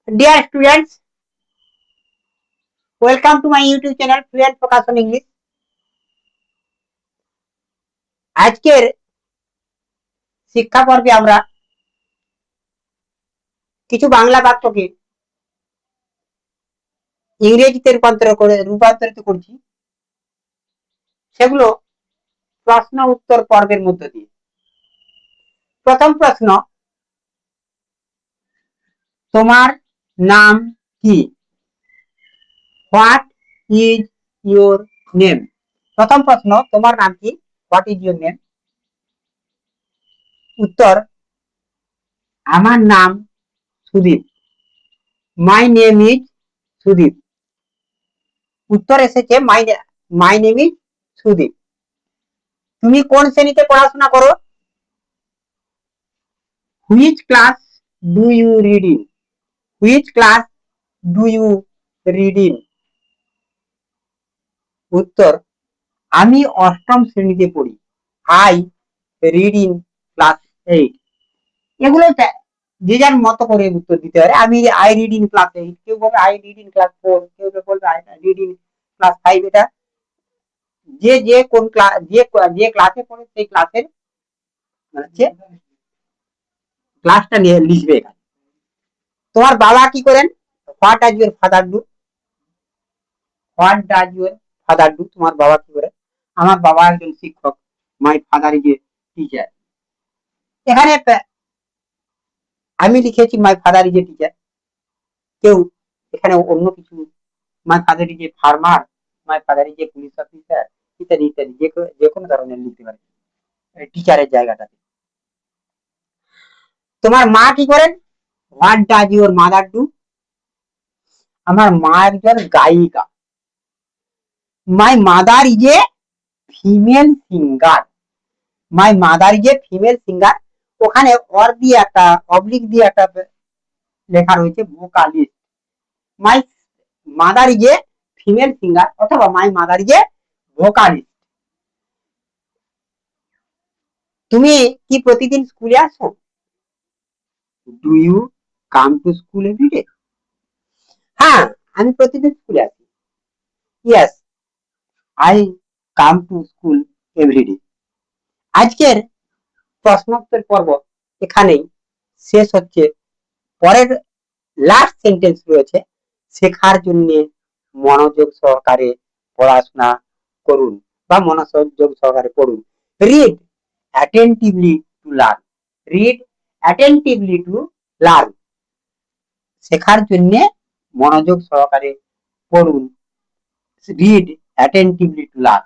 Dear students, welcome to my YouTube channel Fluent Focus on English. আজকের শিক্ষা পর্বে আমরা কিছু বাংলা বাক্যকে ইংরেজিতে রূপান্তরিত করছি, সেগুলো প্রশ্ন উত্তর পর্বের মধ্য দিয়ে। প্রথম প্রশ্ন, তোমার নাম কি? What is your name? প্রথম প্রশ্ন, তোমার নাম কি? What is your name? উত্তর, আমার নাম Sudip. My name is Sudip. উত্তর এসেছে মাই নেম ইজ সুদীপ। তুমি কোন শ্রেণীতে পড়াশোনা করো? Which class do you read in? Which class do you read in? উত্তর, আমি অষ্টম শ্রেণীতে পড়ি। I read in class 8। এগুলো যে যার মতো করে উত্তর দিতে পারে। আমি আই রিড ইন ক্লাস 8, কেউ বলবে আই রিড ইন ক্লাস 4, কেউ বলবে আই রিড ইন ক্লাস 5। এটা যে কোন ক্লাস, যে ক্লাসে পড়ে সেই ক্লাসের ক্লাসটা নিয়ে লিখবে এখানে। তোমার বাবা কি করেন? What does your father do? What does your father do? তোমার বাবা কি করেন? আমার বাবা একজন শিক্ষক। My father is a teacher. এখানে আমি লিখেছি my father is a teacher. কেউ এখানে অন্য কিছু, my father is a farmer, my father is a police officer, ইত্যাদি ইত্যাদি যে কোনো ধরনের লিখতে পারে টিচারের জায়গাটাতে। তোমার মা কি করেন? What does your mother do? আমার মা একজন গায়িকা। My mother is a female singer. My mother is a female singer. ওখানে অর দিয়ে একটা অবলিক দিয়ে একটা লেখা রয়েছে vocalist. My mother is a female singer অথবা my mother is a vocalist. তুমি কি প্রতিদিন স্কুলে আসো? Do you come to school everyday? হ্যাঁ, আমি প্রতিদিন স্কুলে আসি। Yes, I come to school everyday. আজকের প্রশ্নোত্তর পর্ব এখানেই শেষ হচ্ছে। পরের লাস্ট সেন্টেন্স রয়েছে, শেখার জন্য মনোযোগ সহকারে পড়াশোনা করুন বা মনোযোগ সহকারে পড়ুন। Read attentively to learn. Read attentively to learn. শেখার জন্য মনোযোগ সহকারে পড়ুন। Read attentively to learn.